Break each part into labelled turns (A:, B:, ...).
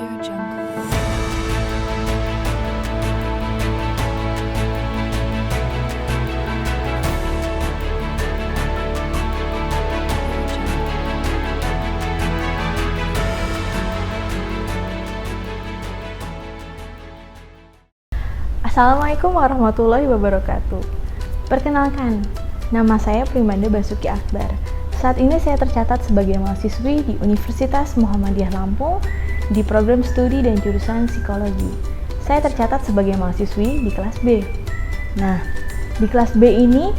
A: AudioJungle.
B: Assalamualaikum warahmatullahi wabarakatuh. Perkenalkan, nama saya Primanda Basuki Akbar. Saat ini saya tercatat sebagai mahasiswi di Universitas Muhammadiyah Lampung di program studi dan jurusan psikologi. Saya tercatat sebagai mahasiswi di kelas B. Nah, di kelas B ini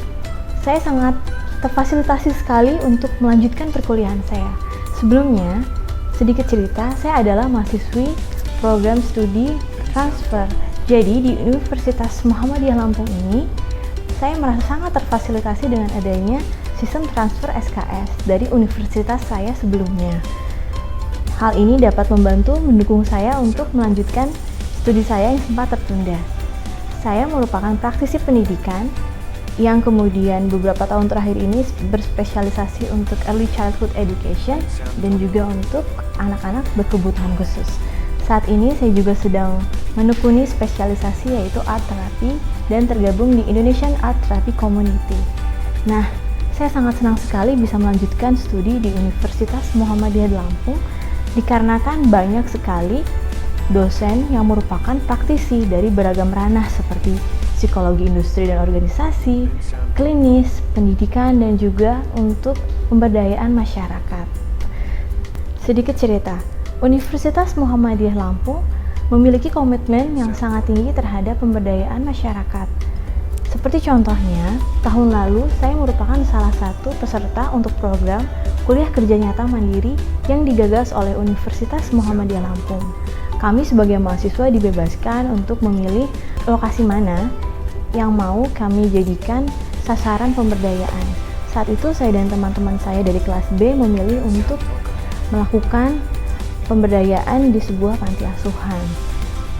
B: saya sangat terfasilitasi sekali untuk melanjutkan perkuliahan saya. Sebelumnya, sedikit cerita, saya adalah mahasiswi program studi transfer. Jadi di Universitas Muhammadiyah Lampung ini, saya merasa sangat terfasilitasi dengan adanya sistem transfer SKS dari universitas saya sebelumnya. Hal ini dapat membantu mendukung saya untuk melanjutkan studi saya yang sempat tertunda. Saya merupakan praktisi pendidikan yang kemudian beberapa tahun terakhir ini berspesialisasi untuk early childhood education dan juga untuk anak-anak berkebutuhan khusus. Saat ini saya juga sedang menekuni spesialisasi yaitu art therapy dan tergabung di Indonesian Art Therapy Community. Nah, saya sangat senang sekali bisa melanjutkan studi di Universitas Muhammadiyah Lampung dikarenakan banyak sekali dosen yang merupakan praktisi dari beragam ranah seperti psikologi industri dan organisasi, klinis, pendidikan, dan juga untuk pemberdayaan masyarakat. Sedikit cerita, Universitas Muhammadiyah Lampung memiliki komitmen yang sangat tinggi terhadap pemberdayaan masyarakat. Seperti contohnya, tahun lalu saya merupakan salah satu peserta untuk program kuliah kerja nyata mandiri yang digagas oleh Universitas Muhammadiyah Lampung. Kami sebagai mahasiswa dibebaskan untuk memilih lokasi mana yang mau kami jadikan sasaran pemberdayaan. Saat itu saya dan teman-teman saya dari kelas B memilih untuk melakukan pemberdayaan di sebuah panti asuhan.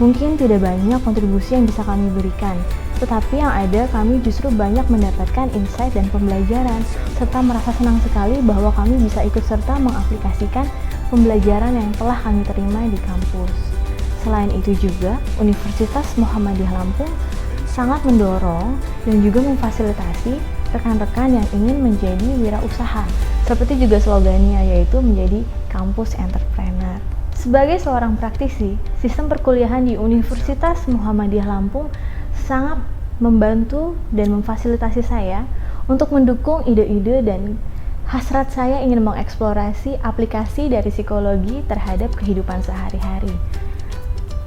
B: Mungkin tidak banyak kontribusi yang bisa kami berikan, tetapi yang ada kami justru banyak mendapatkan insight dan pembelajaran, serta merasa senang sekali bahwa kami bisa ikut serta mengaplikasikan pembelajaran yang telah kami terima di kampus. Selain itu juga, Universitas Muhammadiyah Lampung sangat mendorong dan juga memfasilitasi rekan-rekan yang ingin menjadi wirausaha, seperti juga slogannya yaitu menjadi kampus entrepreneur. Sebagai seorang praktisi, sistem perkuliahan di Universitas Muhammadiyah Lampung sangat membantu dan memfasilitasi saya untuk mendukung ide-ide dan hasrat saya ingin mengeksplorasi aplikasi dari psikologi terhadap kehidupan sehari-hari.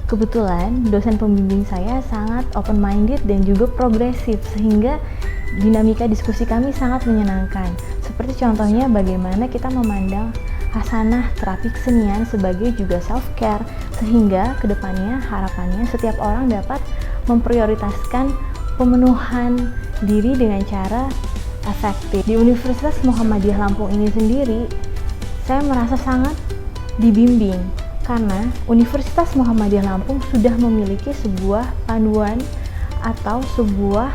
B: Kebetulan dosen pembimbing saya sangat open-minded dan juga progresif sehingga dinamika diskusi kami sangat menyenangkan. Seperti contohnya bagaimana kita memandang hasanah terapi kesenian sebagai juga self-care, sehingga kedepannya harapannya setiap orang dapat memprioritaskan pemenuhan diri dengan cara efektif. Di Universitas Muhammadiyah Lampung ini sendiri, saya merasa sangat dibimbing karena Universitas Muhammadiyah Lampung sudah memiliki sebuah panduan atau sebuah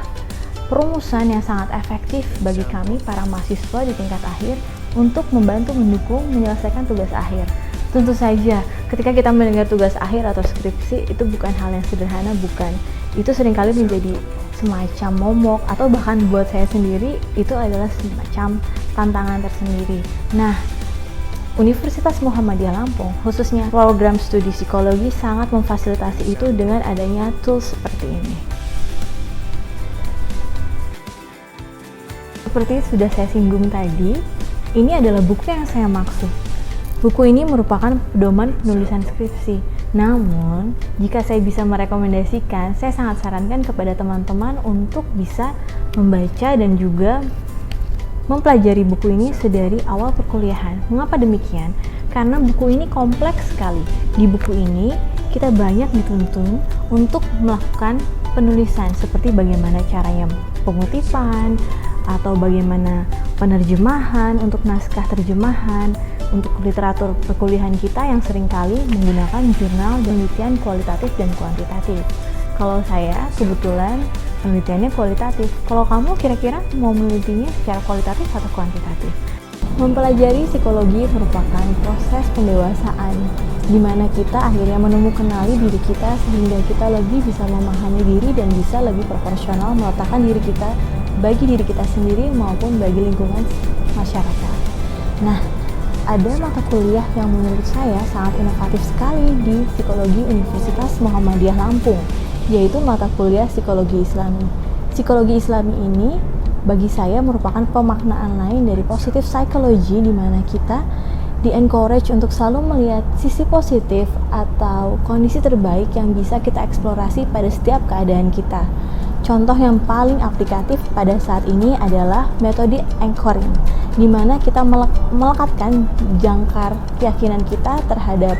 B: perumusan yang sangat efektif bagi kami para mahasiswa di tingkat akhir untuk membantu mendukung menyelesaikan tugas akhir. Tentu saja, ketika kita mendengar tugas akhir atau skripsi, itu bukan hal yang sederhana, bukan. Itu seringkali menjadi semacam momok, atau bahkan buat saya sendiri, itu adalah semacam tantangan tersendiri. Nah, Universitas Muhammadiyah Lampung, khususnya program studi psikologi, sangat memfasilitasi itu dengan adanya tools seperti ini. Seperti sudah saya singgung tadi, ini adalah buku yang saya maksud. Buku ini merupakan pedoman penulisan skripsi. Namun, jika saya bisa merekomendasikan, saya sangat sarankan kepada teman-teman untuk bisa membaca dan juga mempelajari buku ini sedari awal perkuliahan. Mengapa demikian? Karena buku ini kompleks sekali. Di buku ini, kita banyak dituntun untuk melakukan penulisan, seperti bagaimana caranya pengutipan, atau bagaimana penerjemahan untuk naskah terjemahan, untuk literatur perkuliahan kita yang seringkali menggunakan jurnal penelitian kualitatif dan kuantitatif. Kalau saya kebetulan penelitiannya kualitatif. Kalau kamu kira-kira mau menelitinya secara kualitatif atau kuantitatif? Mempelajari psikologi merupakan proses pendewasaan di mana kita akhirnya menemukan diri kita sehingga kita lebih bisa memahami diri dan bisa lebih proporsional meletakkan diri kita bagi diri kita sendiri maupun bagi lingkungan masyarakat. Nah, ada mata kuliah yang menurut saya sangat inovatif sekali di Psikologi Universitas Muhammadiyah Lampung, yaitu mata kuliah Psikologi Islami. Psikologi Islami ini bagi saya merupakan pemaknaan lain dari positive psychology, di mana kita di-encourage untuk selalu melihat sisi positif atau kondisi terbaik yang bisa kita eksplorasi pada setiap keadaan kita. Contoh yang paling aplikatif pada saat ini adalah metode anchoring, di mana kita melekatkan jangkar keyakinan kita terhadap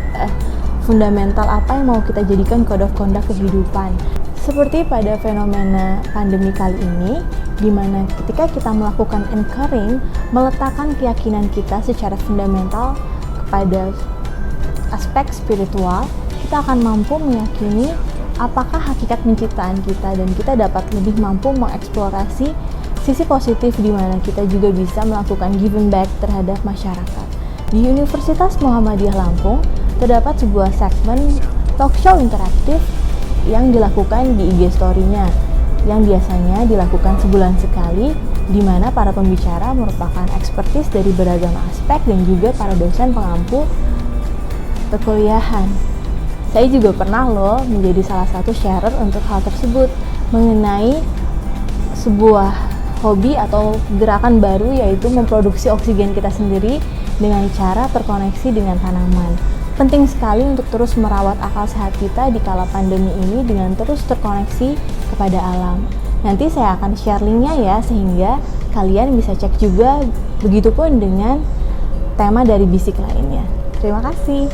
B: fundamental apa yang mau kita jadikan code of conduct kehidupan. Seperti pada fenomena pandemi kali ini, di mana ketika kita melakukan anchoring, meletakkan keyakinan kita secara fundamental kepada aspek spiritual, kita akan mampu meyakini apakah hakikat penciptaan kita, dan kita dapat lebih mampu mengeksplorasi sisi positif di mana kita juga bisa melakukan giving back terhadap masyarakat. Di Universitas Muhammadiyah Lampung terdapat sebuah segmen talk show interaktif yang dilakukan di IG story-nya, yang biasanya dilakukan sebulan sekali, di mana para pembicara merupakan ekspertis dari beragam aspek dan juga para dosen pengampu perkuliahan. Saya juga pernah menjadi salah satu sharer untuk hal tersebut, mengenai sebuah hobi atau gerakan baru, yaitu memproduksi oksigen kita sendiri dengan cara terkoneksi dengan tanaman. Penting sekali untuk terus merawat akal sehat kita di kala pandemi ini dengan terus terkoneksi kepada alam. Nanti saya akan share linknya ya, sehingga kalian bisa cek juga, begitupun dengan tema dari bisik lainnya. Terima kasih.